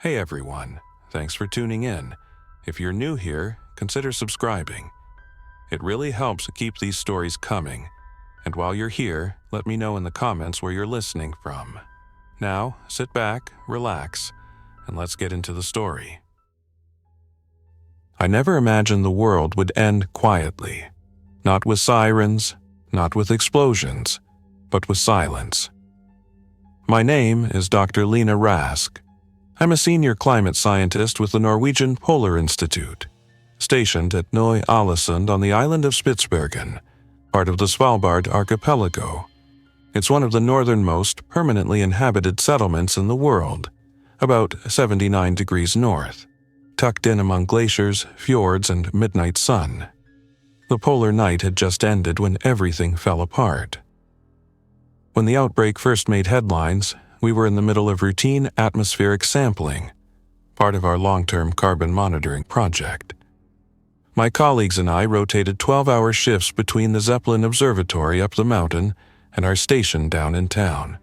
Hey everyone, thanks for tuning in. If you're new here, consider subscribing. It really helps keep these stories coming. And while you're here, let me know in the comments where you're listening from. Now, sit back, relax, and let's get into the story. I never imagined the world would end quietly. Not with sirens, not with explosions, but with silence. My name is Dr. Lena Rask. I'm a senior climate scientist with the Norwegian Polar Institute, stationed at Ny-Ålesund on the island of Spitsbergen, part of the Svalbard archipelago. It's one of the northernmost permanently inhabited settlements in the world, about 79 degrees north, tucked in among glaciers, fjords, and midnight sun. The polar night had just ended when everything fell apart. When the outbreak first made headlines, we were in the middle of routine atmospheric sampling, part of our long-term carbon monitoring project. My colleagues and I rotated 12-hour shifts between the Zeppelin Observatory up the mountain and our station down in town.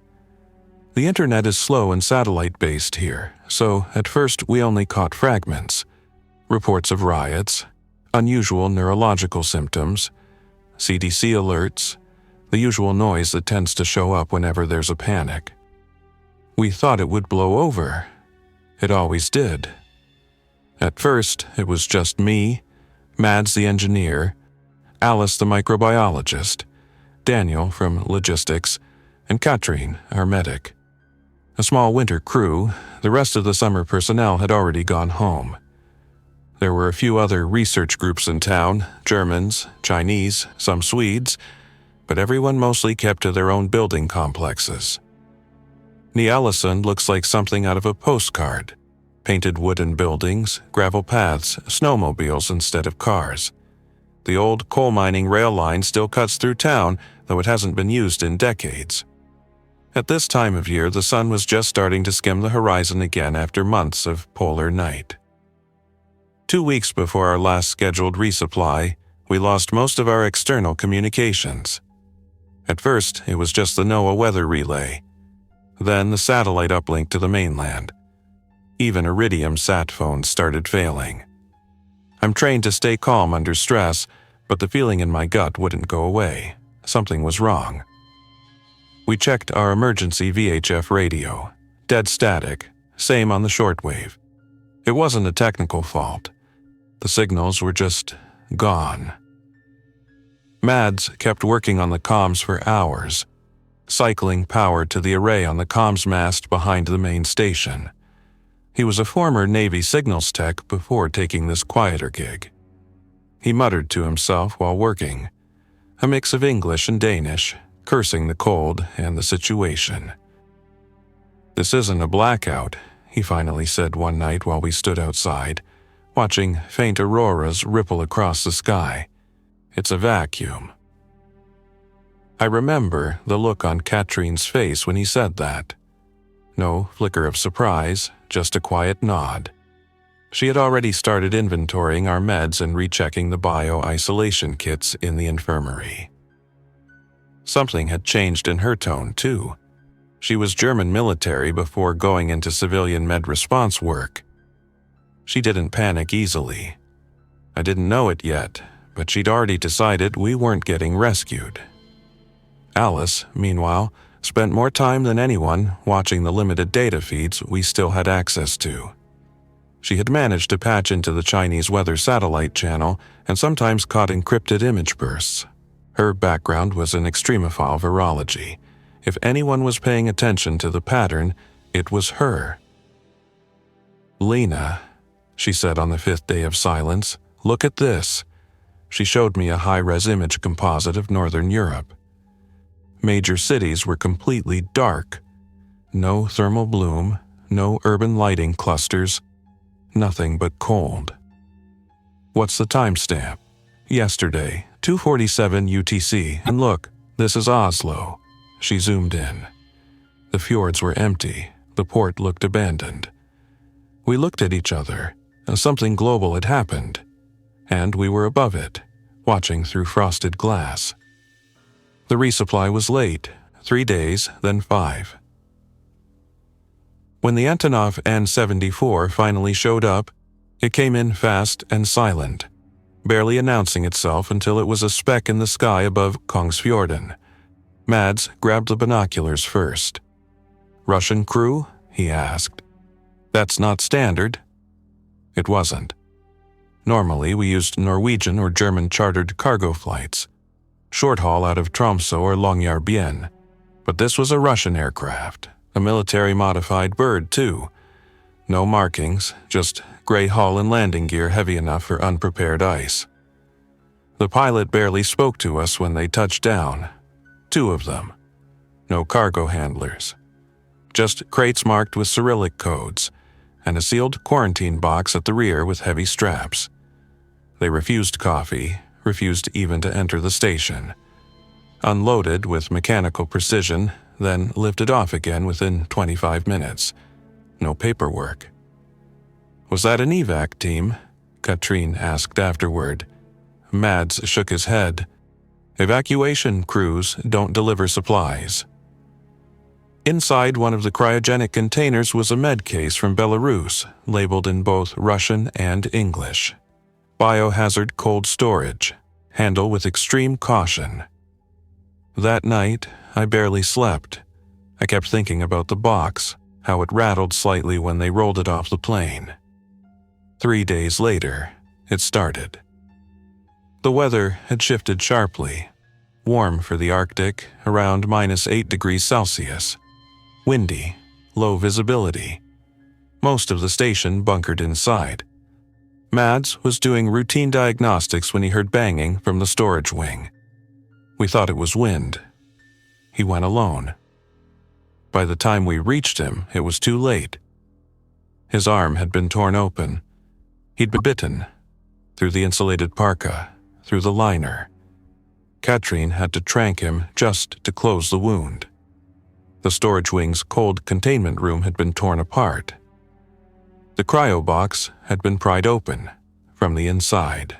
The internet is slow and satellite-based here, so at first we only caught fragments, reports of riots, unusual neurological symptoms, CDC alerts, the usual noise that tends to show up whenever there's a panic. We thought it would blow over. It always did. At first, it was just me, Mads the engineer, Alice the microbiologist, Daniel from logistics, and Katrin, our medic. A small winter crew, the rest of the summer personnel had already gone home. There were a few other research groups in town, Germans, Chinese, some Swedes, but everyone mostly kept to their own building complexes. Ny-Ålesund looks like something out of a postcard. Painted wooden buildings, gravel paths, snowmobiles instead of cars. The old coal mining rail line still cuts through town, though it hasn't been used in decades. At this time of year, the sun was just starting to skim the horizon again after months of polar night. 2 weeks before our last scheduled resupply, we lost most of our external communications. At first, it was just the NOAA weather relay. Then the satellite uplink to the mainland. Even Iridium sat phones started failing. I'm trained to stay calm under stress, but the feeling in my gut wouldn't go away. Something was wrong. We checked our emergency VHF radio. Dead static, same on the shortwave. It wasn't a technical fault. The signals were just gone. Mads kept working on the comms for hours, cycling power to the array on the comms mast behind the main station. He was a former Navy signals tech before taking this quieter gig. He muttered to himself while working, a mix of English and Danish, cursing the cold and the situation. "This isn't a blackout," he finally said one night while we stood outside, watching faint auroras ripple across the sky. "It's a vacuum." I remember the look on Katrin's face when he said that. No flicker of surprise, just a quiet nod. She had already started inventorying our meds and rechecking the bio-isolation kits in the infirmary. Something had changed in her tone, too. She was German military before going into civilian med response work. She didn't panic easily. I didn't know it yet, but she'd already decided we weren't getting rescued. Alice, meanwhile, spent more time than anyone watching the limited data feeds we still had access to. She had managed to patch into the Chinese weather satellite channel and sometimes caught encrypted image bursts. Her background was in extremophile virology. If anyone was paying attention to the pattern, it was her. "Lena," she said on the 5th day of silence, "look at this." She showed me a high-res image composite of Northern Europe. Major cities were completely dark. No thermal bloom, no urban lighting clusters, nothing but cold. "What's the timestamp?" "Yesterday, 2:47 UTC, and look, this is Oslo." She zoomed in. The fjords were empty, the port looked abandoned. We looked at each other, and something global had happened, and we were above it, watching through frosted glass. The resupply was late, 3 days, then 5. When the Antonov An-74 finally showed up, it came in fast and silent, barely announcing itself until it was a speck in the sky above Kongsfjorden. Mads grabbed the binoculars first. "Russian crew?" he asked. "That's not standard." It wasn't. Normally, we used Norwegian or German chartered cargo flights, short haul out of Tromsø or Longyearbyen. But this was a Russian aircraft, a military-modified bird, too. No markings, just gray hull and landing gear heavy enough for unprepared ice. The pilot barely spoke to us when they touched down. 2 of them. No cargo handlers. Just crates marked with Cyrillic codes, and a sealed quarantine box at the rear with heavy straps. They refused coffee, refused even to enter the station. Unloaded with mechanical precision, then lifted off again within 25 minutes. No paperwork. "Was that an evac team?" Katrine asked afterward. Mads shook his head. "Evacuation crews don't deliver supplies." Inside one of the cryogenic containers was a med case from Belarus, labeled in both Russian and English. "Biohazard cold storage. Handle with extreme caution." That night, I barely slept. I kept thinking about the box, how it rattled slightly when they rolled it off the plane. 3 days later, it started. The weather had shifted sharply. Warm for the Arctic, around -8 degrees Celsius. Windy, low visibility. Most of the station bunkered inside. Mads was doing routine diagnostics when he heard banging from the storage wing. We thought it was wind. He went alone. By the time we reached him, it was too late. His arm had been torn open. He'd been bitten. Through the insulated parka, through the liner. Katrine had to trank him just to close the wound. The storage wing's cold containment room had been torn apart. The cryo box had been pried open from the inside.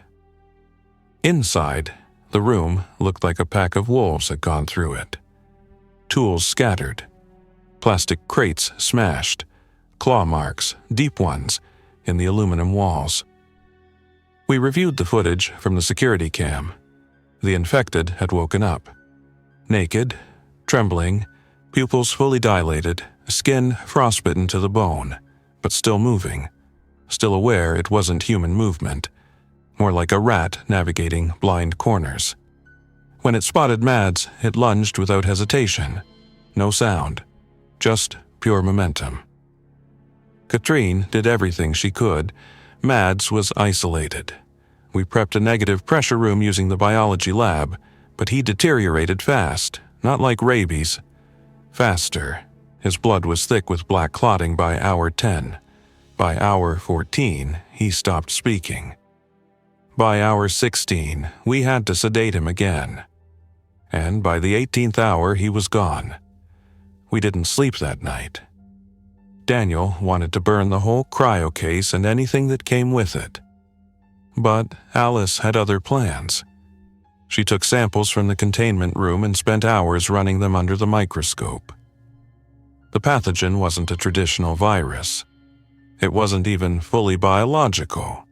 Inside, the room looked like a pack of wolves had gone through it. Tools scattered. Plastic crates smashed. Claw marks, deep ones, in the aluminum walls. We reviewed the footage from the security cam. The infected had woken up. Naked, trembling, pupils fully dilated, skin frostbitten to the bone, but still moving, still aware it wasn't human movement, more like a rat navigating blind corners. When it spotted Mads, it lunged without hesitation. No sound, just pure momentum. Katrine did everything she could. Mads was isolated. We prepped a negative pressure room using the biology lab, but he deteriorated fast, not like rabies. Faster. His blood was thick with black clotting by hour 10. By hour 14, he stopped speaking. By hour 16, we had to sedate him again. And by the 18th hour, he was gone. We didn't sleep that night. Daniel wanted to burn the whole cryo case and anything that came with it. But Alice had other plans. She took samples from the containment room and spent hours running them under the microscope. The pathogen wasn't a traditional virus. It wasn't even fully biological.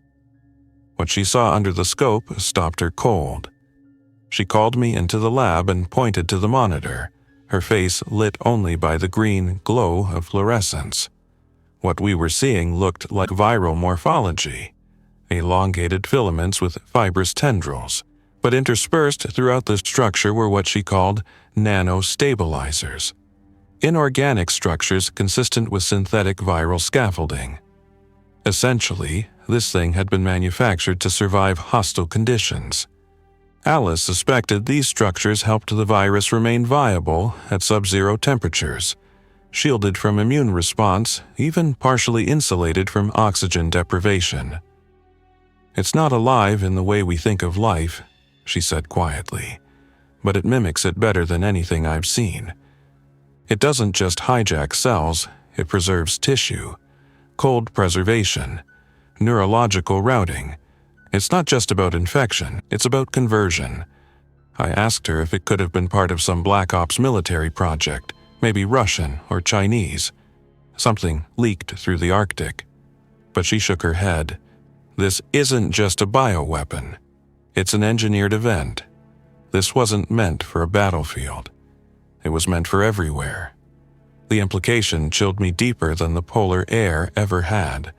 What she saw under the scope stopped her cold. She called me into the lab and pointed to the monitor, her face lit only by the green glow of fluorescence. What we were seeing looked like viral morphology, elongated filaments with fibrous tendrils, but interspersed throughout the structure were what she called nanostabilizers, inorganic structures consistent with synthetic viral scaffolding. Essentially, this thing had been manufactured to survive hostile conditions. Alice suspected these structures helped the virus remain viable at sub-zero temperatures, shielded from immune response, even partially insulated from oxygen deprivation. "It's not alive in the way we think of life," she said quietly, "but it mimics it better than anything I've seen. It doesn't just hijack cells, it preserves tissue, cold preservation, neurological routing. It's not just about infection, it's about conversion." I asked her if it could have been part of some Black Ops military project, maybe Russian or Chinese. Something leaked through the Arctic. But she shook her head. This isn't just a bioweapon. It's an engineered event. This wasn't meant for a battlefield. It was meant for everywhere. The implication chilled me deeper than the polar air ever had.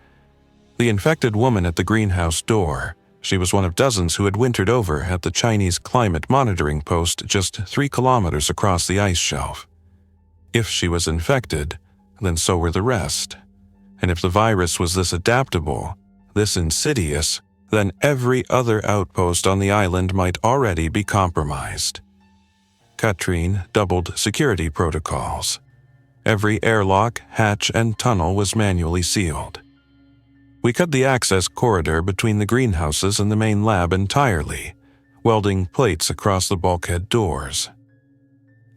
The infected woman at the greenhouse door, she was one of dozens who had wintered over at the Chinese climate monitoring post just 3 kilometers across the ice shelf. If she was infected, then so were the rest. And if the virus was this adaptable, this insidious, then every other outpost on the island might already be compromised. Katrine doubled security protocols. Every airlock, hatch, and tunnel was manually sealed. We cut the access corridor between the greenhouses and the main lab entirely, welding plates across the bulkhead doors.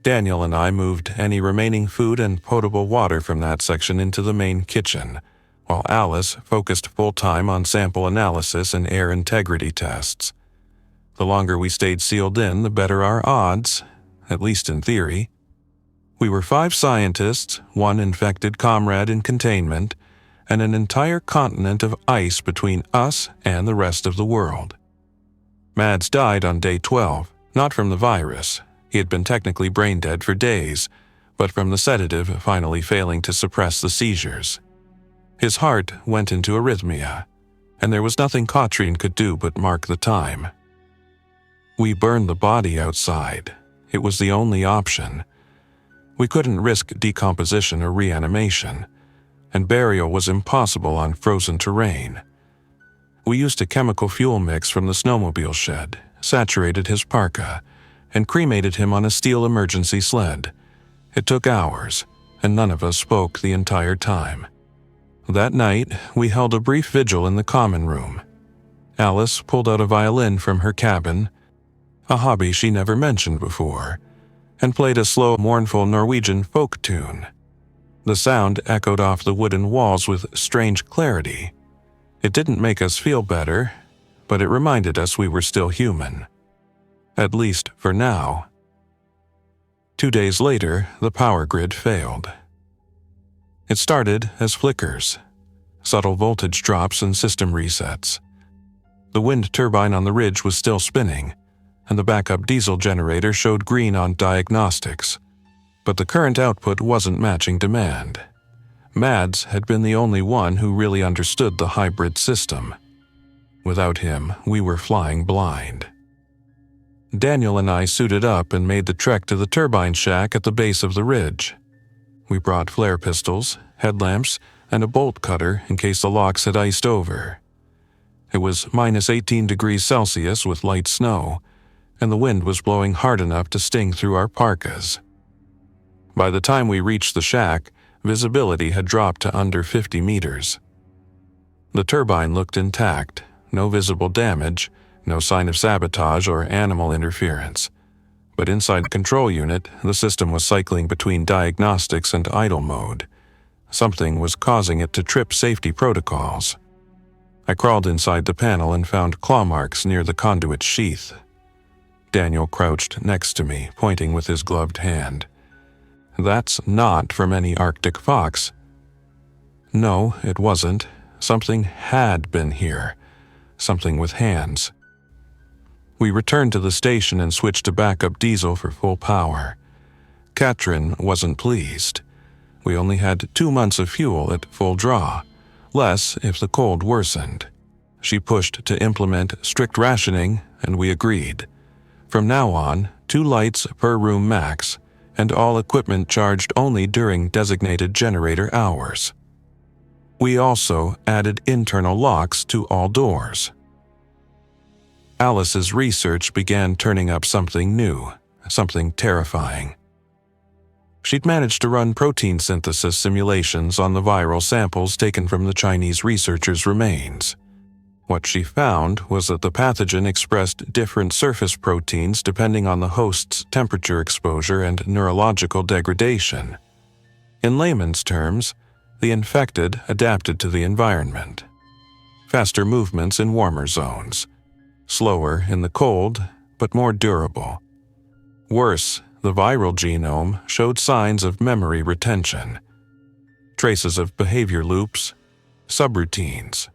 Daniel and I moved any remaining food and potable water from that section into the main kitchen, while Alice focused full-time on sample analysis and air integrity tests. The longer we stayed sealed in, the better our odds, at least in theory. We were 5 scientists, 1 infected comrade in containment, and an entire continent of ice between us and the rest of the world. Mads died on day 12, not from the virus. He had been technically brain dead for days, but from the sedative finally failing to suppress the seizures. His heart went into arrhythmia, and there was nothing Katrine could do but mark the time. We burned the body outside. It was the only option. We couldn't risk decomposition or reanimation, and burial was impossible on frozen terrain. We used a chemical fuel mix from the snowmobile shed, saturated his parka, and cremated him on a steel emergency sled. It took hours, and none of us spoke the entire time. That night, we held a brief vigil in the common room. Alice pulled out a violin from her cabin, a hobby she never mentioned before, and played a slow, mournful Norwegian folk tune. The sound echoed off the wooden walls with strange clarity. It didn't make us feel better, but it reminded us we were still human. At least for now. 2 days later, the power grid failed. It started as flickers, subtle voltage drops and system resets. The wind turbine on the ridge was still spinning, and the backup diesel generator showed green on diagnostics. But the current output wasn't matching demand. Mads had been the only one who really understood the hybrid system. Without him, we were flying blind. Daniel and I suited up and made the trek to the turbine shack at the base of the ridge. We brought flare pistols, headlamps, and a bolt cutter in case the locks had iced over. It was -18 degrees Celsius with light snow, and the wind was blowing hard enough to sting through our parkas. By the time we reached the shack, visibility had dropped to under 50 meters. The turbine looked intact, no visible damage, no sign of sabotage or animal interference. But inside the control unit, the system was cycling between diagnostics and idle mode. Something was causing it to trip safety protocols. I crawled inside the panel and found claw marks near the conduit sheath. Daniel crouched next to me, pointing with his gloved hand. That's not from any Arctic fox. No, it wasn't. Something had been here. Something with hands. We returned to the station and switched to backup diesel for full power. Katrin wasn't pleased. We only had 2 months of fuel at full draw, less if the cold worsened. She pushed to implement strict rationing, and we agreed. From now on, 2 lights per room max, and all equipment charged only during designated generator hours. We also added internal locks to all doors. Alice's research began turning up something new, something terrifying. She'd managed to run protein synthesis simulations on the viral samples taken from the Chinese researchers' remains. What she found was that the pathogen expressed different surface proteins depending on the host's temperature exposure and neurological degradation. In layman's terms, the infected adapted to the environment. Faster movements in warmer zones. Slower in the cold, but more durable. Worse, the viral genome showed signs of memory retention. traces of behavior loops, subroutines.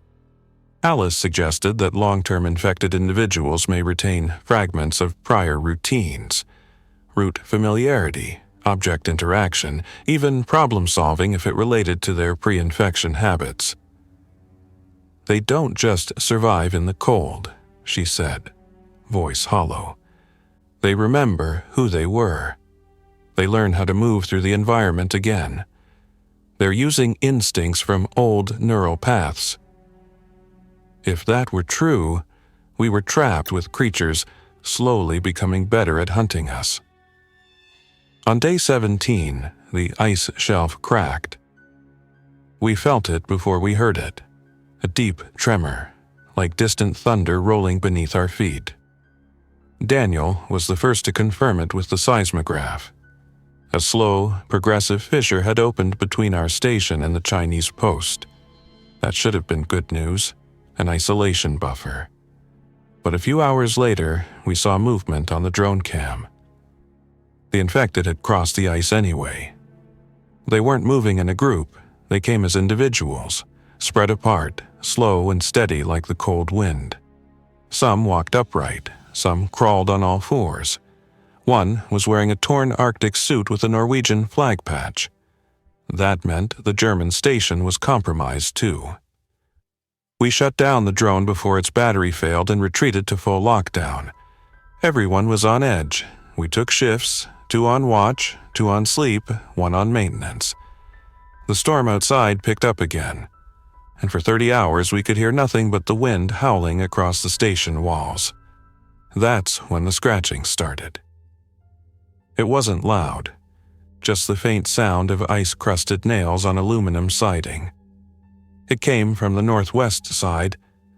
Alice suggested that long-term infected individuals may retain fragments of prior routines, route familiarity, object interaction, even problem-solving if it related to their pre-infection habits. "They don't just survive in the cold," she said, voice hollow. "They remember who they were. They learn how to move through the environment again. They're using instincts from old neural paths." If that were true, we were trapped with creatures slowly becoming better at hunting us. On day 17, the ice shelf cracked. We felt it before we heard it, a deep tremor, like distant thunder rolling beneath our feet. Daniel was the first to confirm it with the seismograph. A slow, progressive fissure had opened between our station and the Chinese post. That should have been good news, an isolation buffer. But a few hours later, we saw movement on the drone cam. The infected had crossed the ice anyway. They weren't moving in a group, they came as individuals, spread apart, slow and steady like the cold wind. Some walked upright, some crawled on all fours. One was wearing a torn Arctic suit with a Norwegian flag patch. That meant the German station was compromised too. We shut down the drone before its battery failed and retreated to full lockdown. Everyone was on edge. We took shifts, 2 on watch, 2 on sleep, 1 on maintenance. The storm outside picked up again, and for 30 hours we could hear nothing but the wind howling across the station walls. That's when the scratching started. It wasn't loud, just the faint sound of ice-crusted nails on aluminum siding. It came from the northwest side,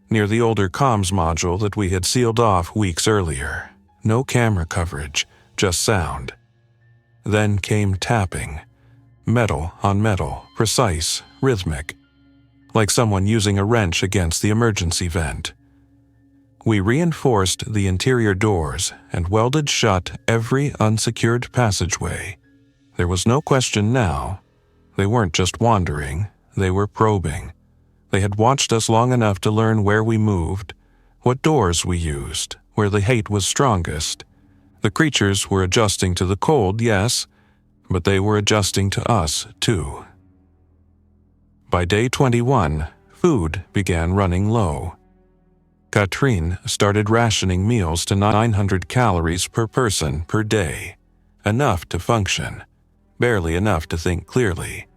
near the older comms module that we had sealed off weeks earlier. No camera coverage, just sound. Then came tapping. Metal on metal, precise, rhythmic, like someone using a wrench against the emergency vent. We reinforced the interior doors and welded shut every unsecured passageway. There was no question now. They weren't just wandering, they were probing. They had watched us long enough to learn where we moved, what doors we used, where the hate was strongest. The creatures were adjusting to the cold, yes, but they were adjusting to us, too. By day 21, food began running low. Katrine started rationing meals to 900 calories per person per day, enough to function, barely enough to think clearly.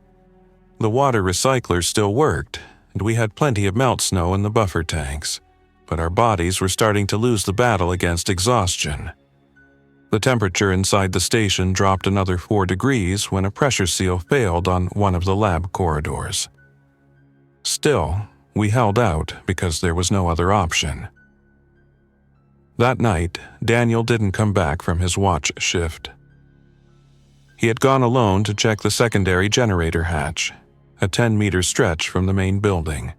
The water recyclers still worked, and we had plenty of melt snow in the buffer tanks, but our bodies were starting to lose the battle against exhaustion. The temperature inside the station dropped another 4 degrees when a pressure seal failed on one of the lab corridors. Still, we held out because there was no other option. That night, Daniel didn't come back from his watch shift. He had gone alone to check the secondary generator hatch, a 10-meter stretch from the main building.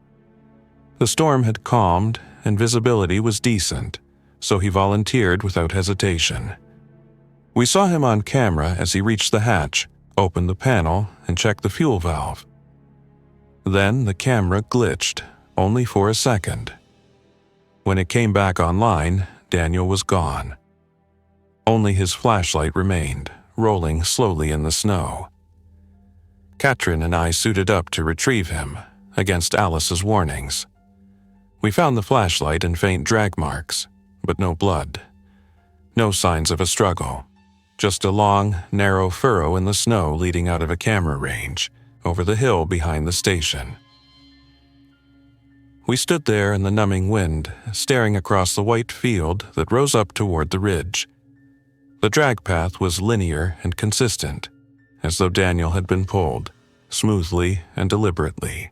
The storm had calmed and visibility was decent, so he volunteered without hesitation. We saw him on camera as he reached the hatch, opened the panel, and checked the fuel valve. Then the camera glitched, only for a second. When it came back online, Daniel was gone. Only his flashlight remained, rolling slowly in the snow. Katrin and I suited up to retrieve him, against Alice's warnings. We found the flashlight and faint drag marks, but no blood. No signs of a struggle. Just a long, narrow furrow in the snow leading out of a camera range, over the hill behind the station. We stood there in the numbing wind, staring across the white field that rose up toward the ridge. The drag path was linear and consistent, as though Daniel had been pulled, smoothly and deliberately.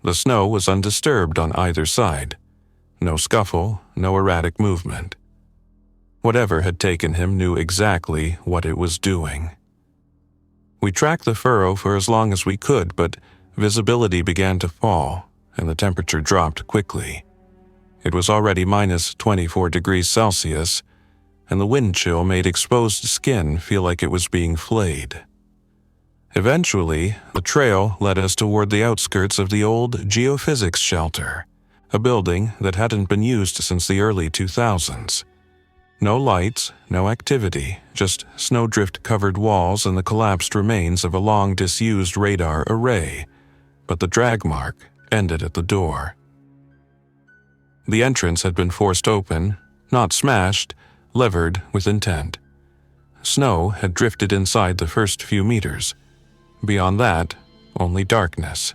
The snow was undisturbed on either side. No scuffle, no erratic movement. Whatever had taken him knew exactly what it was doing. We tracked the furrow for as long as we could, but visibility began to fall, and the temperature dropped quickly. It was already minus 24 degrees Celsius, and the wind chill made exposed skin feel like it was being flayed. Eventually, the trail led us toward the outskirts of the old geophysics shelter, a building that hadn't been used since the early 2000s. No lights, no activity, just snowdrift-covered walls and the collapsed remains of a long disused radar array, but the drag mark ended at the door. The entrance had been forced open, not smashed, levered with intent. Snow had drifted inside the first few meters. Beyond that, only darkness.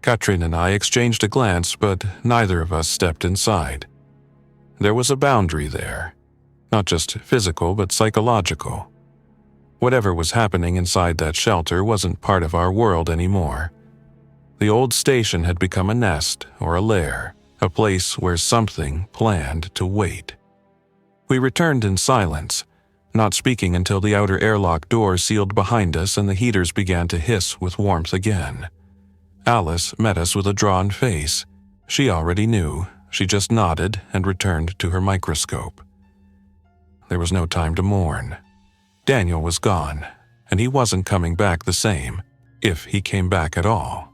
Katrin and I exchanged a glance, but neither of us stepped inside. There was a boundary there, not just physical but psychological. Whatever was happening inside that shelter wasn't part of our world anymore. The old station had become a nest or a lair, a place where something planned to wait. We returned in silence, not speaking until the outer airlock door sealed behind us and the heaters began to hiss with warmth again. Alice met us with a drawn face. She already knew. She just nodded and returned to her microscope. There was no time to mourn. Daniel was gone, and he wasn't coming back the same, if he came back at all.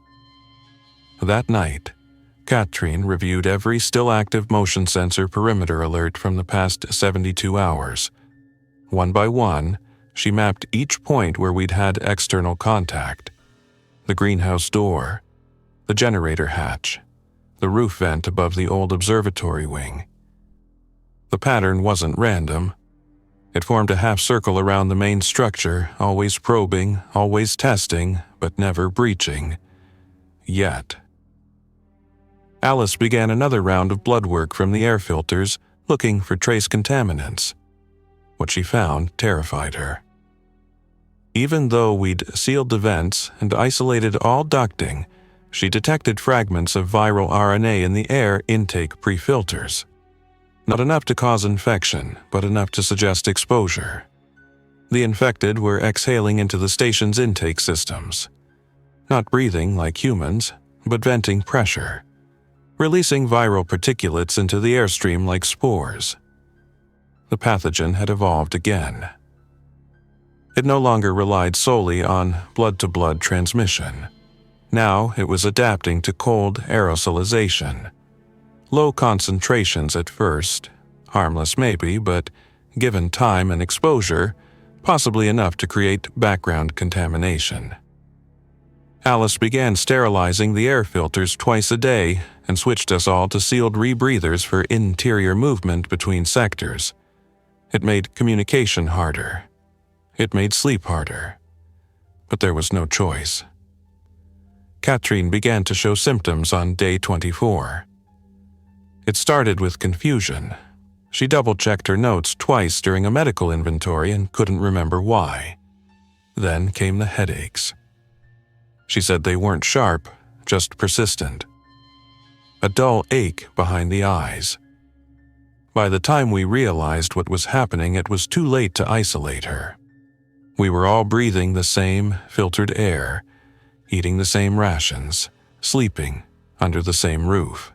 That night, Katrin reviewed every still-active motion sensor perimeter alert from the past 72 hours. One by one, she mapped each point where we'd had external contact. The greenhouse door, the generator hatch, the roof vent above the old observatory wing. The pattern wasn't random. It formed a half-circle around the main structure, always probing, always testing, but never breaching. Yet. Alice began another round of blood work from the air filters, looking for trace contaminants. What she found terrified her. Even though we'd sealed the vents and isolated all ducting, she detected fragments of viral RNA in the air intake pre-filters. Not enough to cause infection, but enough to suggest exposure. The infected were exhaling into the station's intake systems. Not breathing like humans, but venting pressure. Releasing viral particulates into the airstream like spores. The pathogen had evolved again. It no longer relied solely on blood-to-blood transmission. Now it was adapting to cold aerosolization. Low concentrations at first, harmless maybe, but given time and exposure, possibly enough to create background contamination. Alice began sterilizing the air filters twice a day and switched us all to sealed rebreathers for interior movement between sectors. It made communication harder. It made sleep harder. But there was no choice. Katrin began to show symptoms on day 24. It started with confusion. She double-checked her notes twice during a medical inventory and couldn't remember why. Then came the headaches. She said they weren't sharp, just persistent. A dull ache behind the eyes. By the time we realized what was happening, it was too late to isolate her. We were all breathing the same filtered air, eating the same rations, sleeping under the same roof.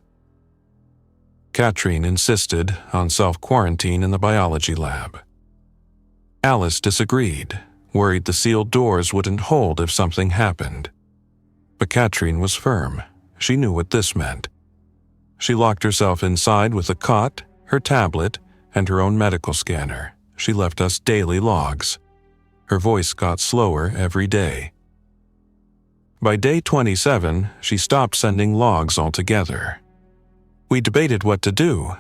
Katrin insisted on self-quarantine in the biology lab. Alice disagreed, worried the sealed doors wouldn't hold if something happened. But Katrin was firm. She knew what this meant. She locked herself inside with a cot, her tablet, and her own medical scanner. She left us daily logs. Her voice got slower every day. By day 27, she stopped sending logs altogether. We debated what to do.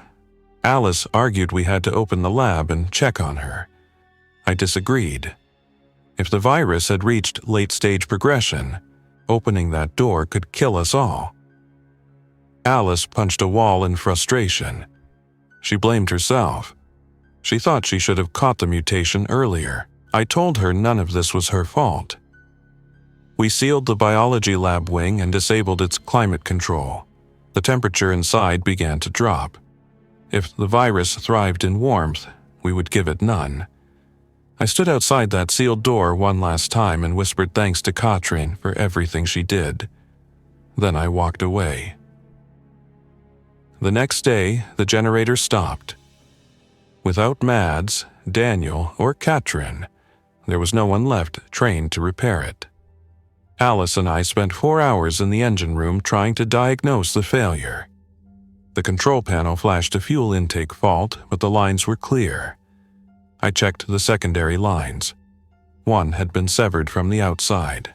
Alice argued we had to open the lab and check on her. I disagreed. If the virus had reached late-stage progression, opening that door could kill us all. Alice punched a wall in frustration. She blamed herself. She thought she should have caught the mutation earlier. I told her none of this was her fault. We sealed the biology lab wing and disabled its climate control. The temperature inside began to drop. If the virus thrived in warmth, we would give it none. I stood outside that sealed door one last time and whispered thanks to Katrin for everything she did. Then I walked away. The next day, the generator stopped. Without Mads, Daniel, or Katrin, There was no one left trained to repair it. Alice and I spent 4 hours in the engine room trying to diagnose the failure. The control panel flashed a fuel intake fault, but the lines were clear. I checked the secondary lines. One had been severed from the outside.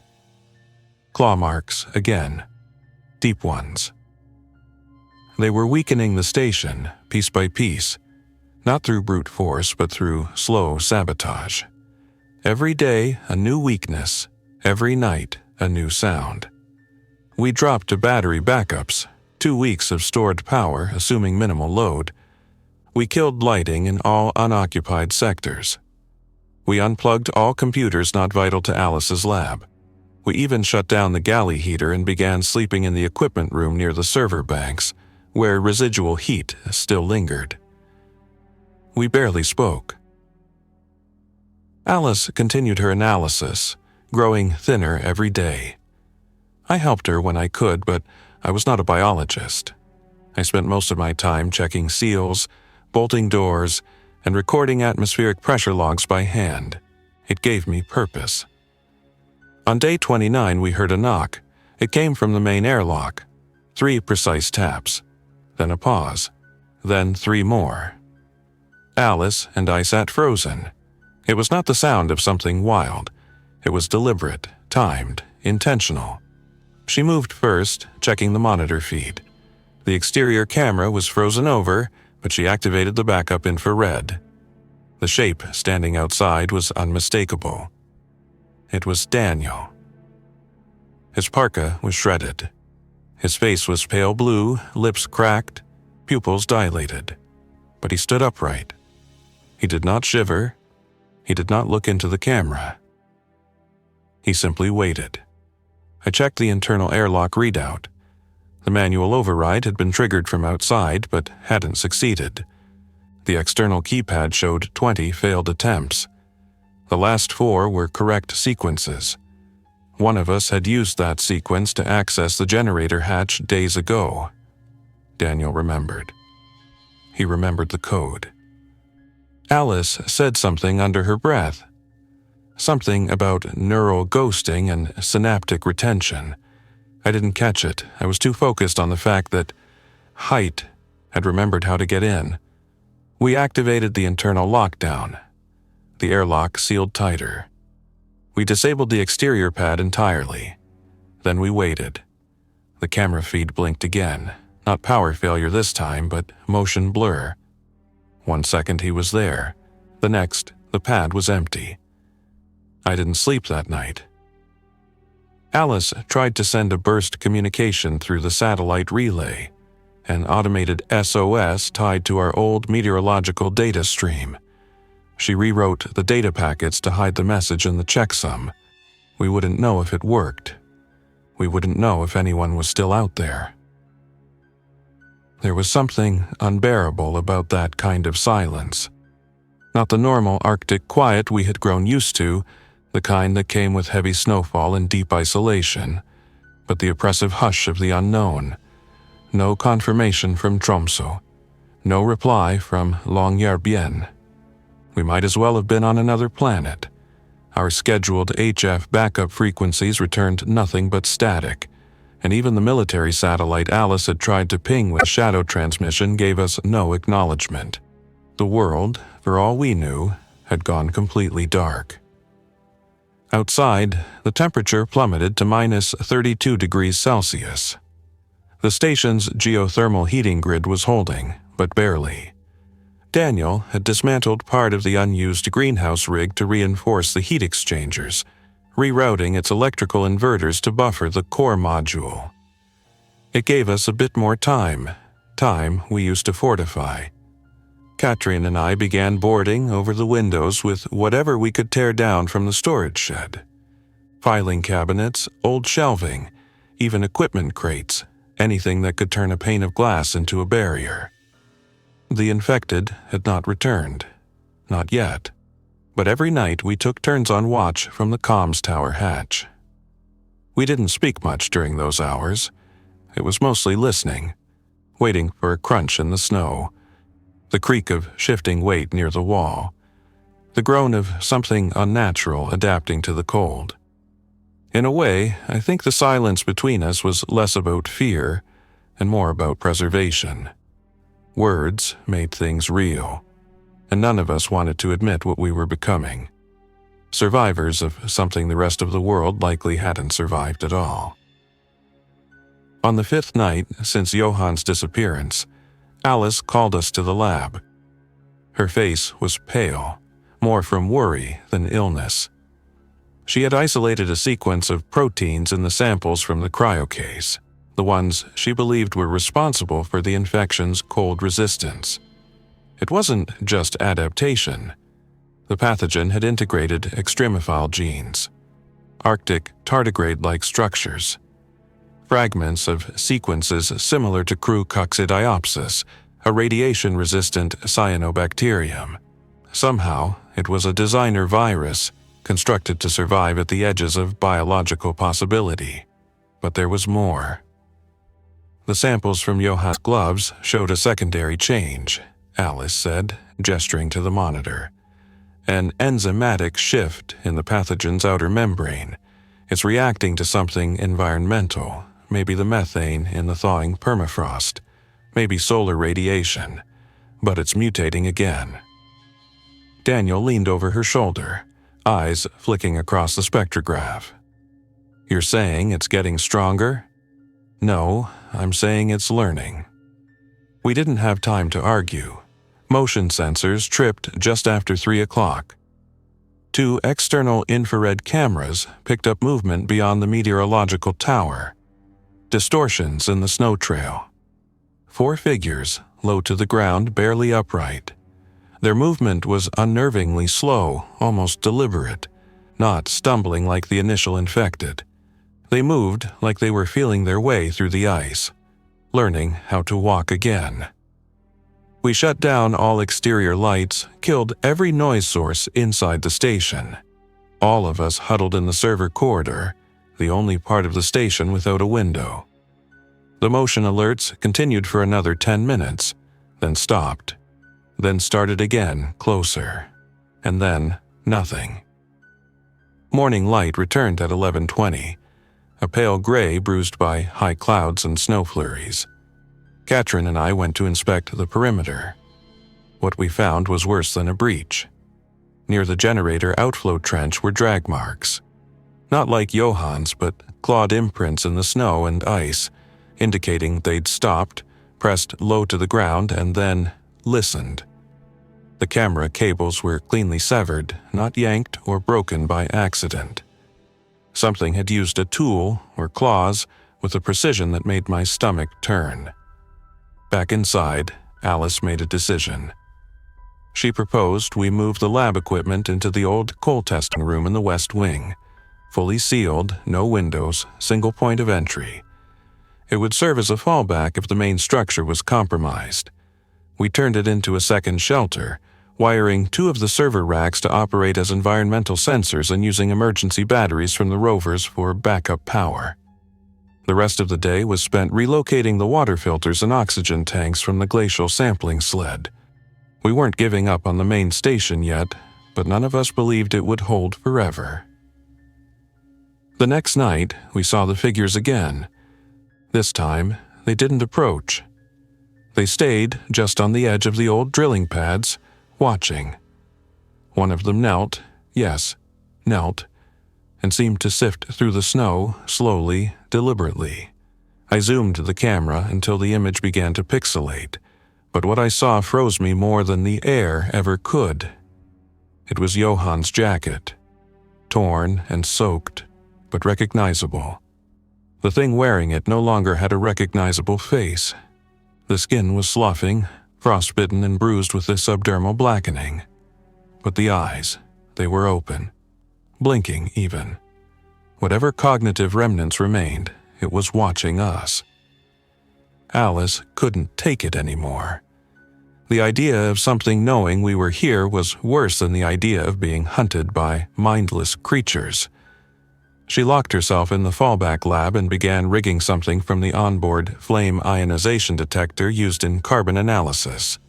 Claw marks again, deep ones. They were weakening the station, piece by piece, not through brute force, but through slow sabotage. Every day, a new weakness. Every night, a new sound. We dropped to battery backups, 2 weeks of stored power, assuming minimal load. We killed lighting in all unoccupied sectors. We unplugged all computers not vital to Alice's lab. We even shut down the galley heater and began sleeping in the equipment room near the server banks, where residual heat still lingered. We barely spoke. Alice continued her analysis, growing thinner every day. I helped her when I could, but I was not a biologist. I spent most of my time checking seals, bolting doors, and recording atmospheric pressure logs by hand. It gave me purpose. On day 29, we heard a knock. It came from the main airlock. 3 precise taps, then a pause, then 3 more. Alice and I sat frozen. It was not the sound of something wild. It was deliberate, timed, intentional. She moved first, checking the monitor feed. The exterior camera was frozen over, but she activated the backup infrared. The shape standing outside was unmistakable. It was Daniel. His parka was shredded. His face was pale blue, lips cracked, pupils dilated. But he stood upright. He did not shiver. He did not look into the camera. He simply waited. I checked the internal airlock readout. The manual override had been triggered from outside, but hadn't succeeded. The external keypad showed 20 failed attempts. The last 4 were correct sequences. One of us had used that sequence to access the generator hatch days ago. Daniel remembered. He remembered the code. Alice said something under her breath. Something about neural ghosting and synaptic retention. I didn't catch it. I was too focused on the fact that Height had remembered how to get in. We activated the internal lockdown. The airlock sealed tighter. We disabled the exterior pad entirely. Then we waited. The camera feed blinked again. Not power failure this time, but motion blur. 1 second he was there. The next, the pad was empty. I didn't sleep that night. Alice tried to send a burst communication through the satellite relay, an automated SOS tied to our old meteorological data stream. She rewrote the data packets to hide the message in the checksum. We wouldn't know if it worked. We wouldn't know if anyone was still out there. There was something unbearable about that kind of silence. Not the normal Arctic quiet we had grown used to, the kind that came with heavy snowfall and deep isolation, but the oppressive hush of the unknown. No confirmation from Tromsø. No reply from Longyearbyen. We might as well have been on another planet. Our scheduled HF backup frequencies returned nothing but static, and even the military satellite Alice had tried to ping with shadow transmission gave us no acknowledgement. The world, for all we knew, had gone completely dark. Outside, the temperature plummeted to minus 32 degrees Celsius. The station's geothermal heating grid was holding, but barely. Daniel had dismantled part of the unused greenhouse rig to reinforce the heat exchangers, rerouting its electrical inverters to buffer the core module. It gave us a bit more time we used to fortify. Katrin and I began boarding over the windows with whatever we could tear down from the storage shed. Filing cabinets, old shelving, even equipment crates, anything that could turn a pane of glass into a barrier. The infected had not returned. Not yet. But every night we took turns on watch from the comms tower hatch. We didn't speak much during those hours. It was mostly listening, waiting for a crunch in the snow, the creak of shifting weight near the wall. the groan of something unnatural adapting to the cold. In a way, I think the silence between us was less about fear and more about preservation. Words made things real, and none of us wanted to admit what we were becoming. Survivors of something the rest of the world likely hadn't survived at all. On the 5th night since Johann's disappearance, Alice called us to the lab. Her face was pale, more from worry than illness. She had isolated a sequence of proteins in the samples from the cryo case, the ones she believed were responsible for the infection's cold resistance. It wasn't just adaptation. The pathogen had integrated extremophile genes, Arctic tardigrade-like structures, fragments of sequences similar to coccidiopsis, a radiation-resistant cyanobacterium. Somehow, it was a designer virus constructed to survive at the edges of biological possibility. But there was more. The samples from Johann's gloves showed a secondary change, Alice said, gesturing to the monitor. An enzymatic shift in the pathogen's outer membrane. It's reacting to something environmental, maybe the methane in the thawing permafrost, maybe solar radiation, but it's mutating again. Daniel leaned over her shoulder, eyes flicking across the spectrograph. You're saying it's getting stronger? No, I'm saying it's learning. We didn't have time to argue. Motion sensors tripped just after 3 o'clock. 2 external infrared cameras picked up movement beyond the meteorological tower. Distortions in the snow trail. 4 figures, low to the ground, barely upright. Their movement was unnervingly slow, almost deliberate, not stumbling like the initial infected. They moved like they were feeling their way through the ice, learning how to walk again. We shut down all exterior lights, killed every noise source inside the station. All of us huddled in the server corridor, the only part of the station without a window. The motion alerts continued for another 10 minutes, then stopped. Then started again, closer. And then, nothing. Morning light returned at 11:20, a pale gray bruised by high clouds and snow flurries. Katrin and I went to inspect the perimeter. What we found was worse than a breach. Near the generator outflow trench were drag marks. Not like Johann's, but clawed imprints in the snow and ice, indicating they'd stopped, pressed low to the ground, and then listened. The camera cables were cleanly severed, not yanked or broken by accident. Something had used a tool or claws with a precision that made my stomach turn. Back inside, Alice made a decision. She proposed we move the lab equipment into the old coal testing room in the west wing. Fully sealed, no windows, single point of entry. It would serve as a fallback if the main structure was compromised. We turned it into a second shelter, wiring 2 of the server racks to operate as environmental sensors and using emergency batteries from the rovers for backup power. The rest of the day was spent relocating the water filters and oxygen tanks from the glacial sampling sled. We weren't giving up on the main station yet, but none of us believed it would hold forever. The next night, we saw the figures again. This time, they didn't approach. They stayed just on the edge of the old drilling pads, watching. One of them knelt, and seemed to sift through the snow slowly, deliberately. I zoomed the camera until the image began to pixelate, but what I saw froze me more than the air ever could. It was Johann's jacket, torn and soaked, but recognizable. The thing wearing it no longer had a recognizable face. The skin was sloughing, frostbitten and bruised with a subdermal blackening. But the eyes, they were open, blinking even. Whatever cognitive remnants remained, it was watching us. Alice couldn't take it anymore. The idea of something knowing we were here was worse than the idea of being hunted by mindless creatures. She locked herself in the fallback lab and began rigging something from the onboard flame ionization detector used in carbon analysis.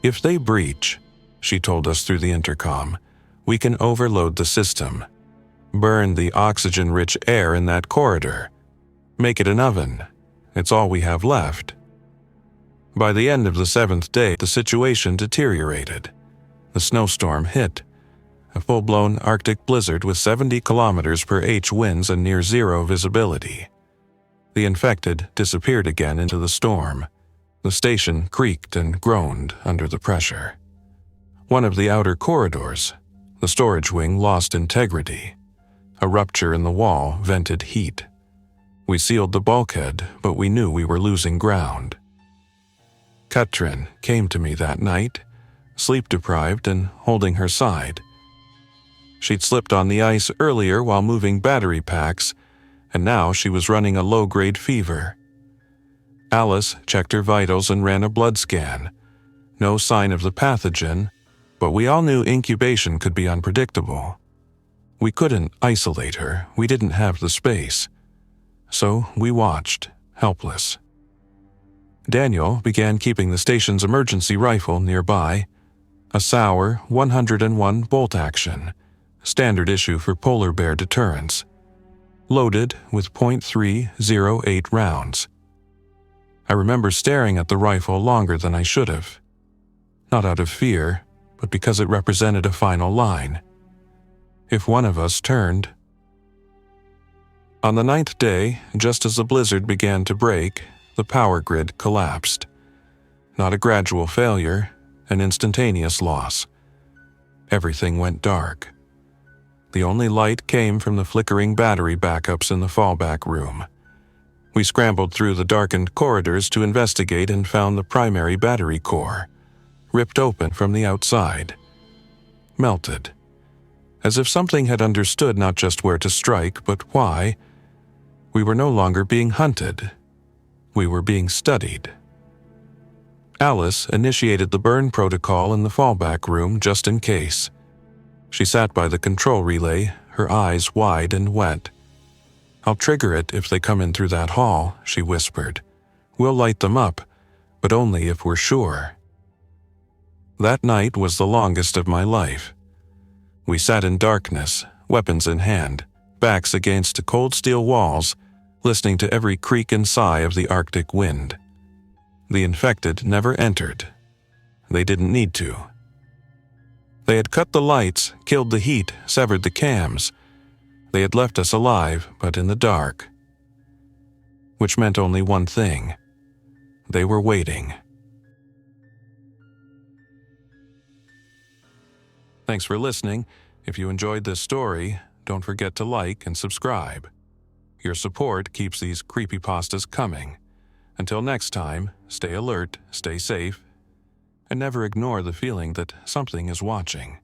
If they breach, she told us through the intercom. "We can overload the system. Burn the oxygen-rich air in that corridor. Make it an oven. It's all we have left." By the end of the 7th day, the situation deteriorated. The snowstorm hit. A full-blown Arctic blizzard with 70 kilometers per h winds and near-zero visibility. The infected disappeared again into the storm. The station creaked and groaned under the pressure. One of the outer corridors, the storage wing, lost integrity. A rupture in the wall vented heat. We sealed the bulkhead, but we knew we were losing ground. Katrin came to me that night, sleep-deprived and holding her side. She'd slipped on the ice earlier while moving battery packs, and now she was running a low-grade fever. Alice checked her vitals and ran a blood scan. No sign of the pathogen, but we all knew incubation could be unpredictable. We couldn't isolate her, we didn't have the space. So we watched, helpless. Daniel began keeping the station's emergency rifle nearby, a Sauer 101 bolt-action, standard issue for polar bear deterrence, loaded with .308 rounds. I remember staring at the rifle longer than I should have. Not out of fear, but because it represented a final line. If one of us turned. On the 9th day, just as the blizzard began to break, the power grid collapsed. Not a gradual failure, an instantaneous loss. Everything went dark. The only light came from the flickering battery backups in the fallback room. We scrambled through the darkened corridors to investigate and found the primary battery core, ripped open from the outside. Melted. As if something had understood not just where to strike, but why. We were no longer being hunted. We were being studied. Alice initiated the burn protocol in the fallback room just in case. She sat by the control relay, her eyes wide and wet. "I'll trigger it if they come in through that hall," she whispered. "We'll light them up, but only if we're sure." That night was the longest of my life. We sat in darkness, weapons in hand, backs against the cold steel walls, listening to every creak and sigh of the Arctic wind. The infected never entered. They didn't need to. They had cut the lights, killed the heat, severed the cams. They had left us alive, but in the dark. Which meant only one thing. They were waiting. Thanks for listening. If you enjoyed this story, don't forget to like and subscribe. Your support keeps these creepypastas coming. Until next time, stay alert, stay safe, and never ignore the feeling that something is watching.